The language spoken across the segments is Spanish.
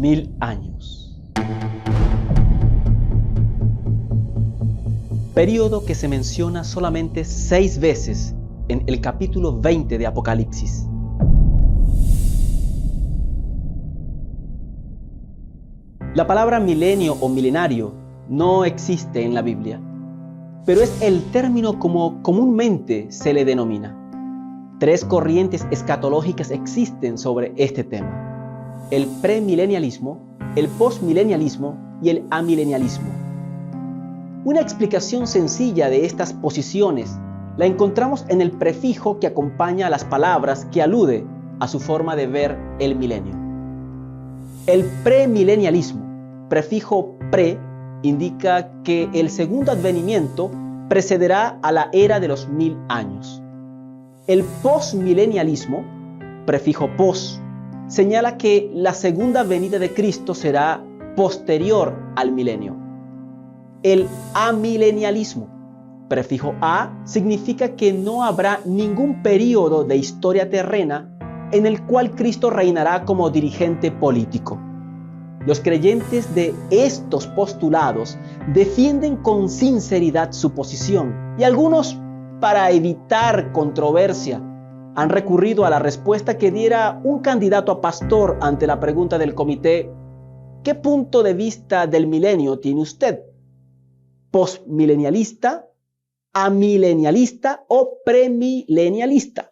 1000 años. Período que se menciona solamente 6 veces en el capítulo 20 de Apocalipsis. La palabra milenio o milenario no existe en la Biblia, pero es el término como comúnmente se le denomina. 3 corrientes escatológicas existen sobre este tema: el premilenialismo, el postmilenialismo y el amilenialismo. Una explicación sencilla de estas posiciones la encontramos en el prefijo que acompaña a las palabras que alude a su forma de ver el milenio. El premilenialismo, prefijo pre, indica que el segundo advenimiento precederá a la era de los 1000 años. El postmilenialismo, prefijo pos, señala que la segunda venida de Cristo será posterior al milenio. El amilenialismo, prefijo a, significa que no habrá ningún período de historia terrena en el cual Cristo reinará como dirigente político. Los creyentes de estos postulados defienden con sinceridad su posición y algunos, para evitar controversia, han recurrido a la respuesta que diera un candidato a pastor ante la pregunta del comité: ¿qué punto de vista del milenio tiene usted? ¿Postmilenialista, amilenialista o premilenialista?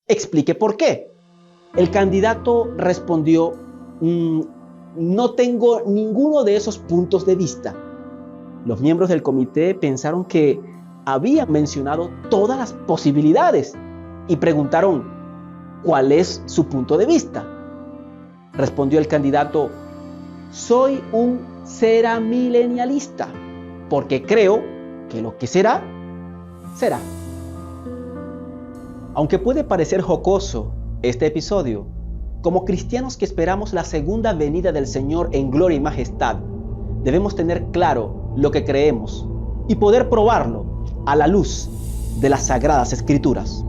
Explique por qué. El candidato respondió: no tengo ninguno de esos puntos de vista. Los miembros del comité pensaron que habían mencionado todas las posibilidades y preguntaron: ¿cuál es su punto de vista? Respondió el candidato: soy un ceramilenialista, porque creo que lo que será, será. Aunque puede parecer jocoso este episodio, como cristianos que esperamos la segunda venida del Señor en gloria y majestad, debemos tener claro lo que creemos y poder probarlo a la luz de las Sagradas Escrituras.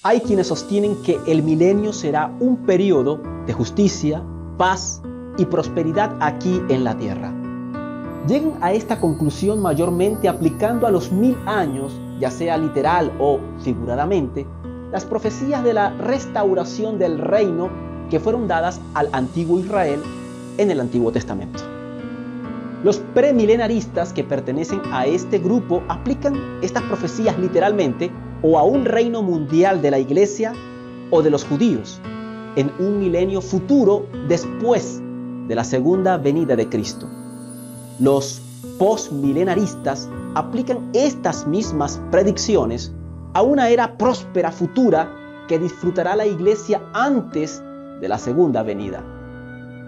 Hay quienes sostienen que el milenio será un periodo de justicia, paz y prosperidad aquí en la tierra. Llegan a esta conclusión mayormente aplicando a los 1000 años, ya sea literal o figuradamente, las profecías de la restauración del reino que fueron dadas al antiguo Israel en el Antiguo Testamento. Los premilenaristas que pertenecen a este grupo aplican estas profecías literalmente o a un reino mundial de la iglesia o de los judíos en un milenio futuro después de la segunda venida de Cristo. Los postmilenaristas aplican estas mismas predicciones a una era próspera futura que disfrutará la iglesia antes de la segunda venida.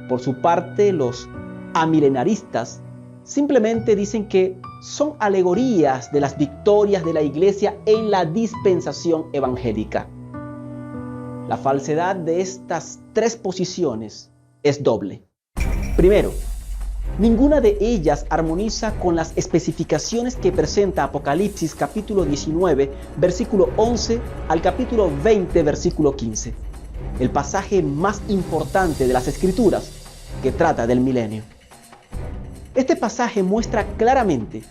Por su parte, los amilenaristas simplemente dicen que son alegorías de las victorias de la iglesia en la dispensación evangélica. La falsedad de estas 3 posiciones es doble. Primero, ninguna de ellas armoniza con las especificaciones que presenta Apocalipsis capítulo 19, versículo 11 al capítulo 20, versículo 15. El pasaje más importante de las Escrituras que trata del milenio. Este pasaje muestra claramente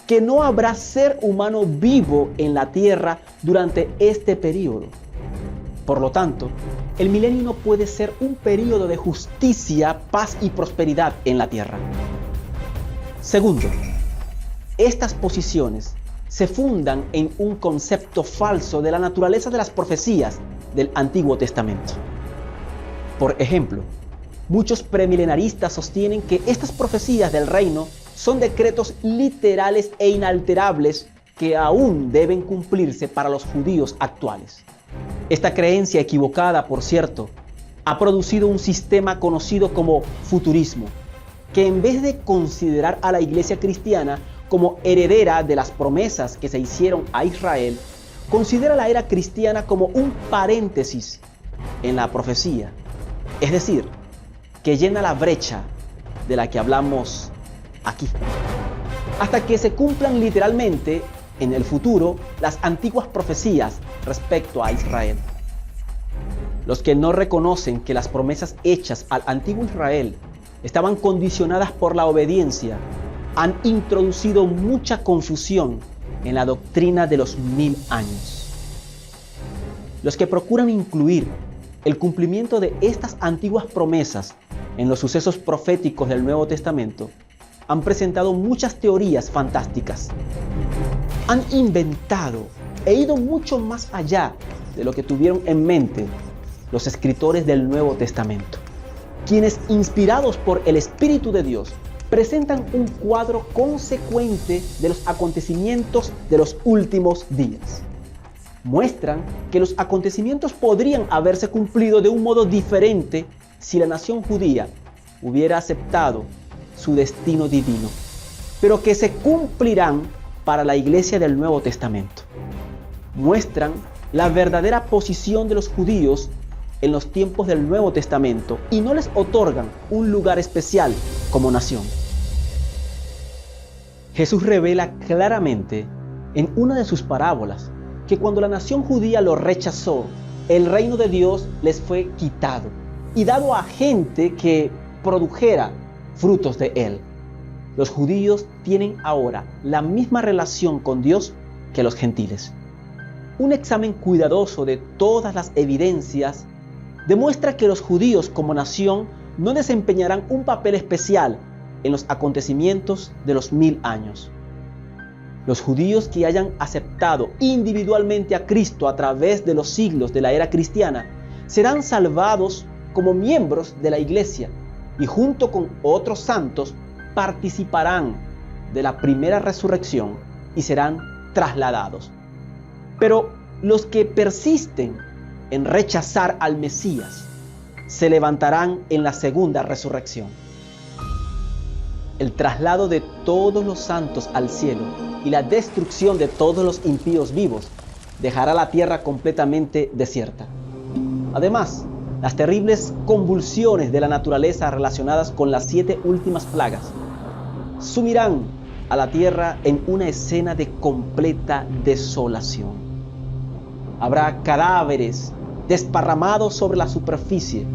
que no habrá ser humano vivo en la tierra durante este periodo. Por lo tanto, el milenio no puede ser un periodo de justicia, paz y prosperidad en la tierra. Segundo, estas posiciones se fundan en un concepto falso de la naturaleza de las profecías del Antiguo Testamento. Por ejemplo, muchos premilenaristas sostienen que estas profecías del reino son decretos literales e inalterables que aún deben cumplirse para los judíos actuales. Esta creencia equivocada, por cierto, ha producido un sistema conocido como futurismo, que en vez de considerar a la iglesia cristiana como heredera de las promesas que se hicieron a Israel, considera la era cristiana como un paréntesis en la profecía, es decir, que llena la brecha de la que hablamos aquí. Hasta que se cumplan literalmente en el futuro las antiguas profecías respecto a Israel. Los que no reconocen que las promesas hechas al antiguo Israel estaban condicionadas por la obediencia, han introducido mucha confusión en la doctrina de los 1000 años. Los que procuran incluir el cumplimiento de estas antiguas promesas en los sucesos proféticos del Nuevo Testamento han presentado muchas teorías fantásticas. Han inventado e ido mucho más allá de lo que tuvieron en mente los escritores del Nuevo Testamento, quienes, inspirados por el Espíritu de Dios, presentan un cuadro consecuente de los acontecimientos de los últimos días. Muestran que los acontecimientos podrían haberse cumplido de un modo diferente si la nación judía hubiera aceptado su destino divino, pero que se cumplirán para la iglesia del Nuevo Testamento. Muestran la verdadera posición de los judíos en los tiempos del Nuevo Testamento y no les otorgan un lugar especial como nación. Jesús revela claramente en una de sus parábolas que cuando la nación judía lo rechazó, el reino de Dios les fue quitado y dado a gente que produjera frutos de él. Los judíos tienen ahora la misma relación con Dios que los gentiles. Un examen cuidadoso de todas las evidencias demuestra que los judíos como nación no desempeñarán un papel especial en los acontecimientos de los 1000 años. Los judíos que hayan aceptado individualmente a Cristo a través de los siglos de la era cristiana serán salvados como miembros de la iglesia y junto con otros santos participarán de la primera resurrección y serán trasladados. Pero los que persisten en rechazar al Mesías se levantarán en la segunda resurrección. El traslado de todos los santos al cielo y la destrucción de todos los impíos vivos dejará la tierra completamente desierta. Además, las terribles convulsiones de la naturaleza relacionadas con las 7 últimas plagas sumirán a la tierra en una escena de completa desolación. Habrá cadáveres desparramados sobre la superficie.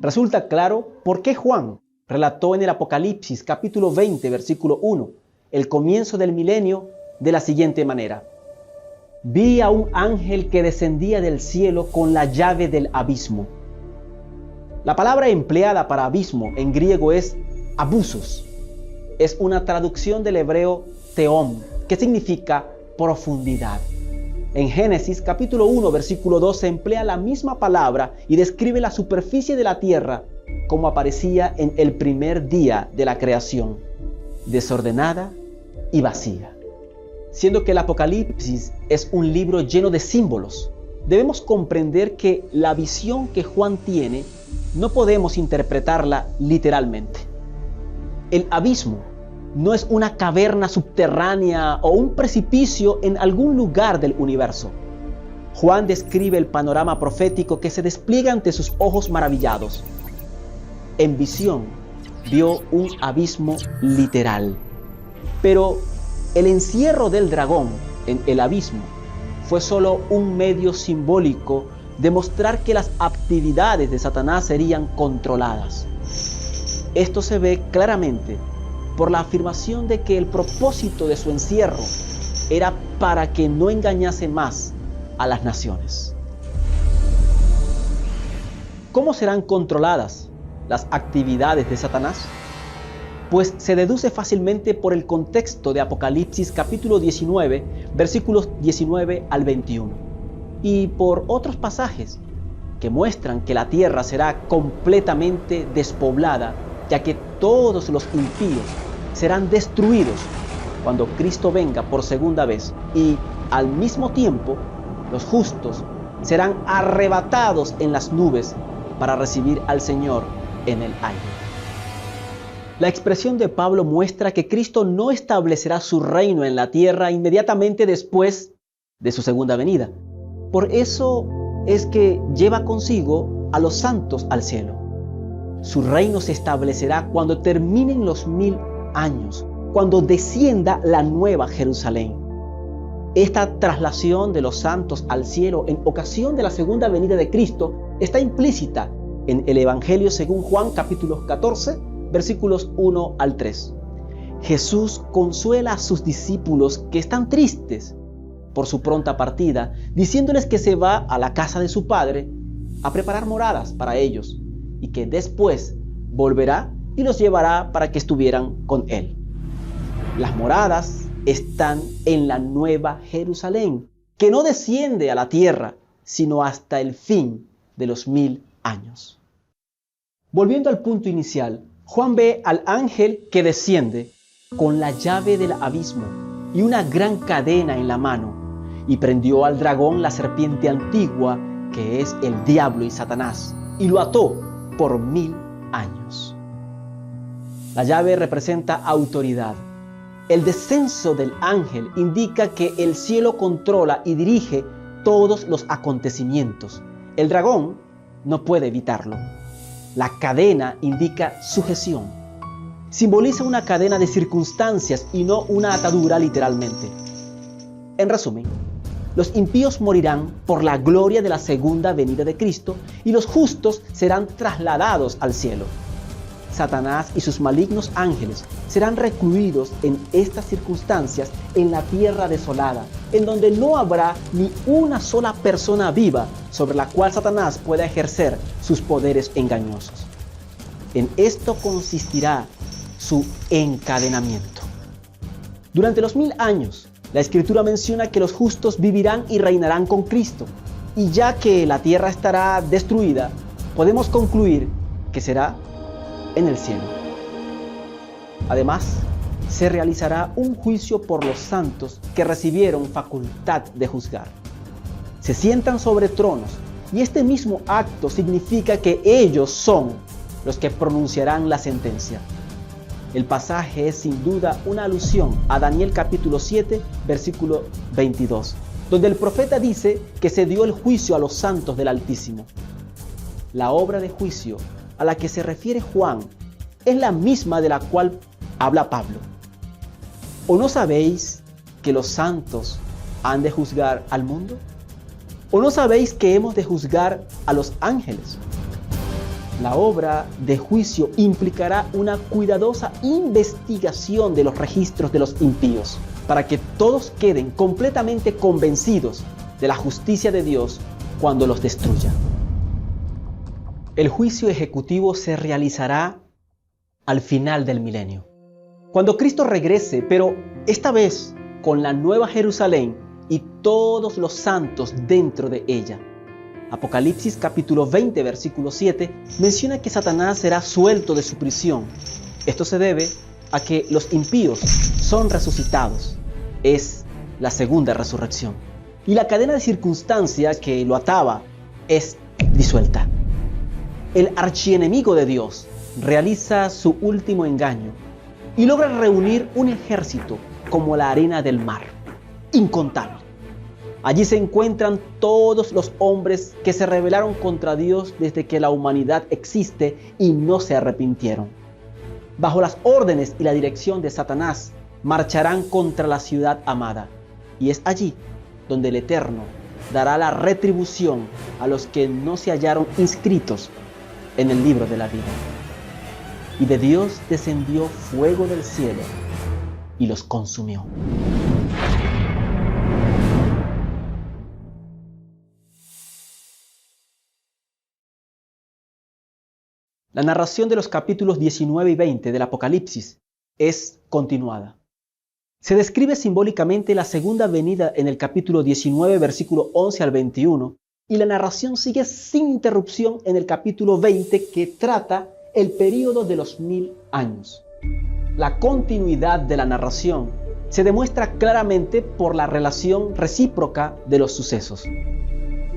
Resulta claro por qué Juan relató en el Apocalipsis capítulo 20, versículo 1, el comienzo del milenio de la siguiente manera: vi a un ángel que descendía del cielo con la llave del abismo. La palabra empleada para abismo en griego es abusos. Es una traducción del hebreo teom, que significa profundidad. En Génesis capítulo 1, versículo 2 se emplea la misma palabra y describe la superficie de la tierra como aparecía en el primer día de la creación, desordenada y vacía. Siendo que el Apocalipsis es un libro lleno de símbolos, debemos comprender que la visión que Juan tiene no podemos interpretarla literalmente. El abismo no es una caverna subterránea o un precipicio en algún lugar del universo. Juan describe el panorama profético que se despliega ante sus ojos maravillados. En visión, vio un abismo literal. Pero el encierro del dragón en el abismo fue solo un medio simbólico de mostrar que las actividades de Satanás serían controladas. Esto se ve claramente por la afirmación de que el propósito de su encierro era para que no engañase más a las naciones. ¿Cómo serán controladas las actividades de Satanás? Pues se deduce fácilmente por el contexto de Apocalipsis capítulo 19, versículos 19 al 21, y por otros pasajes que muestran que la tierra será completamente despoblada, ya que todos los impíos serán destruidos cuando Cristo venga por segunda vez, y al mismo tiempo los justos serán arrebatados en las nubes para recibir al Señor en el aire. La expresión de Pablo muestra que Cristo no establecerá su reino en la tierra inmediatamente después de su segunda venida. Por eso es que lleva consigo a los santos al cielo. Su reino se establecerá cuando terminen los 1000 años, cuando descienda la nueva Jerusalén. Esta traslación de los santos al cielo en ocasión de la segunda venida de Cristo está implícita en el Evangelio según Juan capítulo 14, versículos 1 al 3. Jesús consuela a sus discípulos que están tristes por su pronta partida, diciéndoles que se va a la casa de su Padre a preparar moradas para ellos y que después volverá y los llevará para que estuvieran con Él. Las moradas están en la nueva Jerusalén, que no desciende a la tierra, sino hasta el fin de los 1000 años. Volviendo al punto inicial, Juan ve al ángel que desciende con la llave del abismo y una gran cadena en la mano, y prendió al dragón, la serpiente antigua, que es el diablo y Satanás, y lo ató por 1000 años. La llave representa autoridad. El descenso del ángel indica que el cielo controla y dirige todos los acontecimientos. El dragón no puede evitarlo. La cadena indica sujeción. Simboliza una cadena de circunstancias y no una atadura literalmente. En resumen, los impíos morirán por la gloria de la segunda venida de Cristo y los justos serán trasladados al cielo. Satanás y sus malignos ángeles serán recluidos en estas circunstancias en la tierra desolada, en donde no habrá ni una sola persona viva sobre la cual Satanás pueda ejercer sus poderes engañosos. En esto consistirá su encadenamiento. Durante los 1000 años, la Escritura menciona que los justos vivirán y reinarán con Cristo, y ya que la tierra estará destruida, podemos concluir que será en el cielo. Además, se realizará un juicio por los santos que recibieron facultad de juzgar. Se sientan sobre tronos y este mismo acto significa que ellos son los que pronunciarán la sentencia. El pasaje es sin duda una alusión a Daniel capítulo 7, versículo 22, donde el profeta dice que se dio el juicio a los santos del Altísimo. La obra de juicio a la que se refiere Juan es la misma de la cual habla Pablo. ¿O no sabéis que los santos han de juzgar al mundo? ¿O no sabéis que hemos de juzgar a los ángeles? La obra de juicio implicará una cuidadosa investigación de los registros de los impíos, para que todos queden completamente convencidos de la justicia de Dios cuando los destruya. El juicio ejecutivo se realizará al final del milenio, cuando Cristo regrese, pero esta vez con la nueva Jerusalén y todos los santos dentro de ella. Apocalipsis capítulo 20, versículo 7 menciona que Satanás será suelto de su prisión. Esto se debe a que los impíos son resucitados. Es la segunda resurrección. Y la cadena de circunstancia que lo ataba es disuelta. El archienemigo de Dios realiza su último engaño y logra reunir un ejército como la arena del mar, incontable. Allí se encuentran todos los hombres que se rebelaron contra Dios desde que la humanidad existe y no se arrepintieron. Bajo las órdenes y la dirección de Satanás, marcharán contra la ciudad amada. Y es allí donde el Eterno dará la retribución a los que no se hallaron inscritos en el libro de la vida. Y de Dios descendió fuego del cielo y los consumió. La narración de los capítulos 19 y 20 del Apocalipsis es continuada. Se describe simbólicamente la segunda venida en el capítulo 19, versículo 11 al 21, y la narración sigue sin interrupción en el capítulo 20, que trata el período de los 1000 años. La continuidad de la narración se demuestra claramente por la relación recíproca de los sucesos.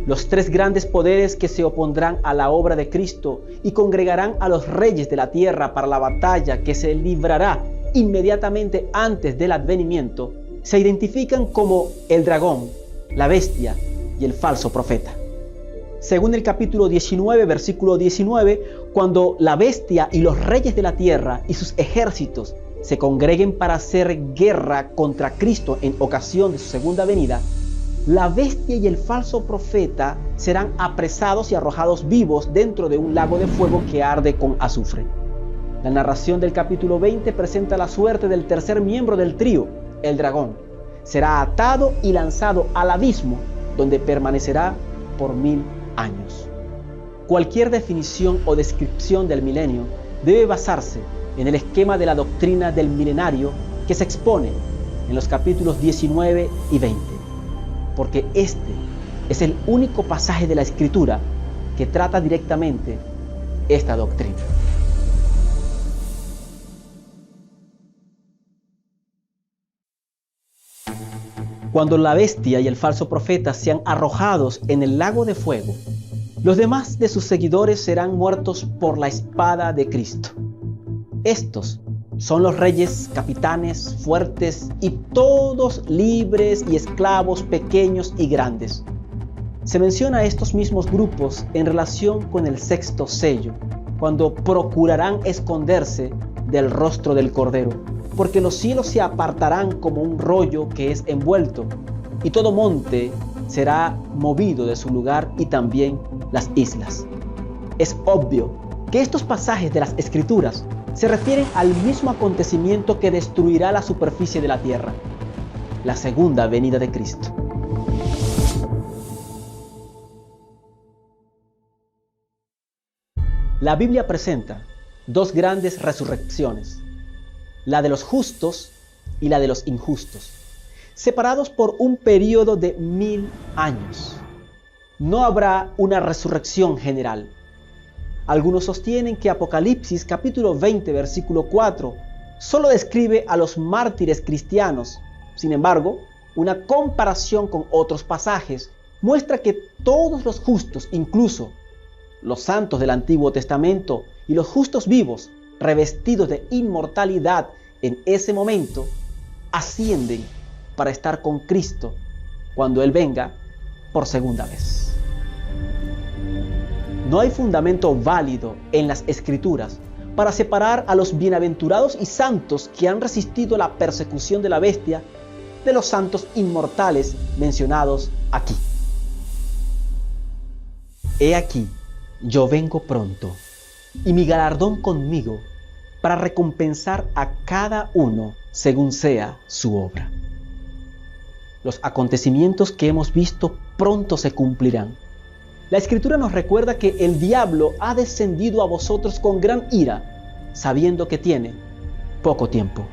Los tres grandes poderes que se opondrán a la obra de Cristo y congregarán a los reyes de la tierra para la batalla que se librará inmediatamente antes del advenimiento, se identifican como el dragón, la bestia y el falso profeta. Según el capítulo 19, versículo 19, cuando la bestia y los reyes de la tierra y sus ejércitos se congreguen para hacer guerra contra Cristo en ocasión de su segunda venida, la bestia y el falso profeta serán apresados y arrojados vivos dentro de un lago de fuego que arde con azufre. La narración del capítulo 20 presenta la suerte del tercer miembro del trío, el dragón. Será atado y lanzado al abismo, donde permanecerá por 1000 años. Cualquier definición o descripción del milenio debe basarse en el esquema de la doctrina del milenario que se expone en los capítulos 19 y 20, porque este es el único pasaje de la Escritura que trata directamente esta doctrina. Cuando la bestia y el falso profeta sean arrojados en el lago de fuego, los demás de sus seguidores serán muertos por la espada de Cristo. Estos son los reyes, capitanes, fuertes y todos libres y esclavos pequeños y grandes. Se menciona a estos mismos grupos en relación con el sexto sello, cuando procurarán esconderse del rostro del Cordero, porque los cielos se apartarán como un rollo que es envuelto, y todo monte será movido de su lugar y también las islas. Es obvio que estos pasajes de las Escrituras se refieren al mismo acontecimiento que destruirá la superficie de la tierra, la segunda venida de Cristo. La Biblia presenta dos grandes resurrecciones, la de los justos y la de los injustos, separados por un periodo de 1000 años. No habrá una resurrección general. Algunos sostienen que Apocalipsis capítulo 20 versículo 4 solo describe a los mártires cristianos. Sin embargo, una comparación con otros pasajes muestra que todos los justos, incluso los santos del Antiguo Testamento y los justos vivos, revestidos de inmortalidad en ese momento, ascienden para estar con Cristo cuando Él venga por segunda vez. No hay fundamento válido en las Escrituras para separar a los bienaventurados y santos que han resistido la persecución de la bestia de los santos inmortales mencionados aquí. He aquí, yo vengo pronto, y mi galardón conmigo, para recompensar a cada uno según sea su obra. Los acontecimientos que hemos visto pronto se cumplirán. La Escritura nos recuerda que el diablo ha descendido a vosotros con gran ira, sabiendo que tiene poco tiempo.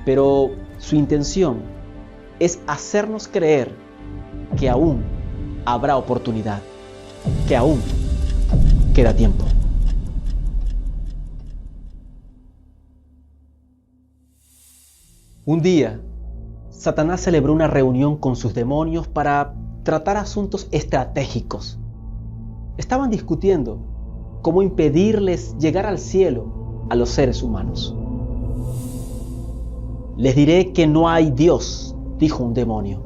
Pero su intención es hacernos creer que aún habrá oportunidad, que aún queda tiempo. Un día, Satanás celebró una reunión con sus demonios para tratar asuntos estratégicos. Estaban discutiendo cómo impedirles llegar al cielo a los seres humanos. Les diré que no hay Dios, dijo un demonio.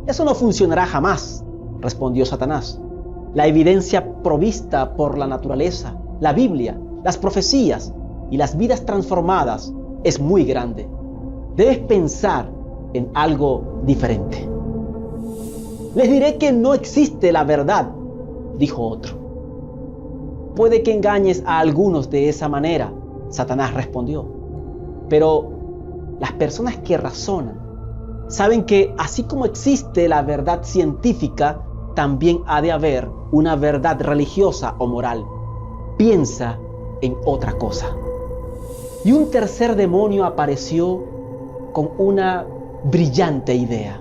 Eso no funcionará jamás, respondió Satanás. La evidencia provista por la naturaleza, la Biblia, las profecías y las vidas transformadas es muy grande. Debes pensar en algo diferente. Les diré que no existe la verdad, dijo otro. Puede que engañes a algunos de esa manera, Satanás respondió. Pero las personas que razonan saben que así como existe la verdad científica, también ha de haber una verdad religiosa o moral. Piensa en otra cosa. Y un tercer demonio apareció con una brillante idea.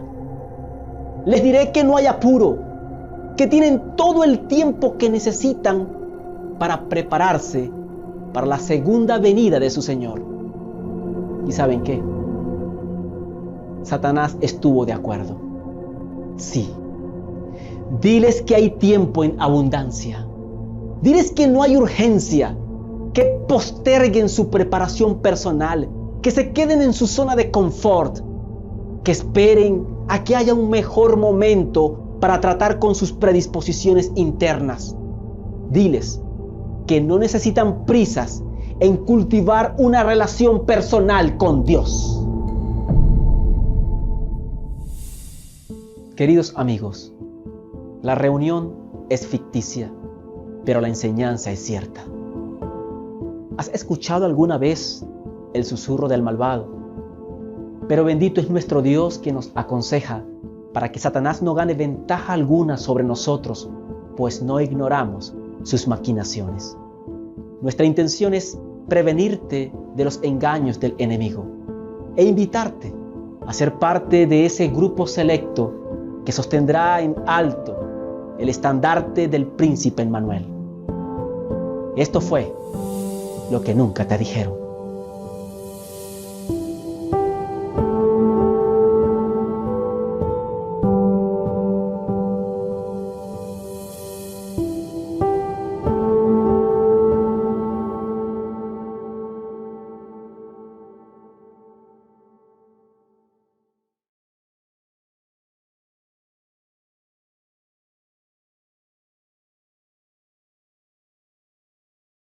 Les diré que no hay apuro, que tienen todo el tiempo que necesitan para prepararse para la segunda venida de su Señor. ¿Y saben qué? Satanás estuvo de acuerdo. Sí. Diles que hay tiempo en abundancia. Diles que no hay urgencia, que posterguen su preparación personal, que se queden en su zona de confort, que esperen a que haya un mejor momento para tratar con sus predisposiciones internas. Diles que no necesitan prisas en cultivar una relación personal con Dios. Queridos amigos, la reunión es ficticia, pero la enseñanza es cierta. ¿Has escuchado alguna vez el susurro del malvado? Pero bendito es nuestro Dios que nos aconseja para que Satanás no gane ventaja alguna sobre nosotros, pues no ignoramos sus maquinaciones. Nuestra intención es prevenirte de los engaños del enemigo e invitarte a ser parte de ese grupo selecto que sostendrá en alto el estandarte del príncipe Emmanuel. Esto fue lo que nunca te dijeron.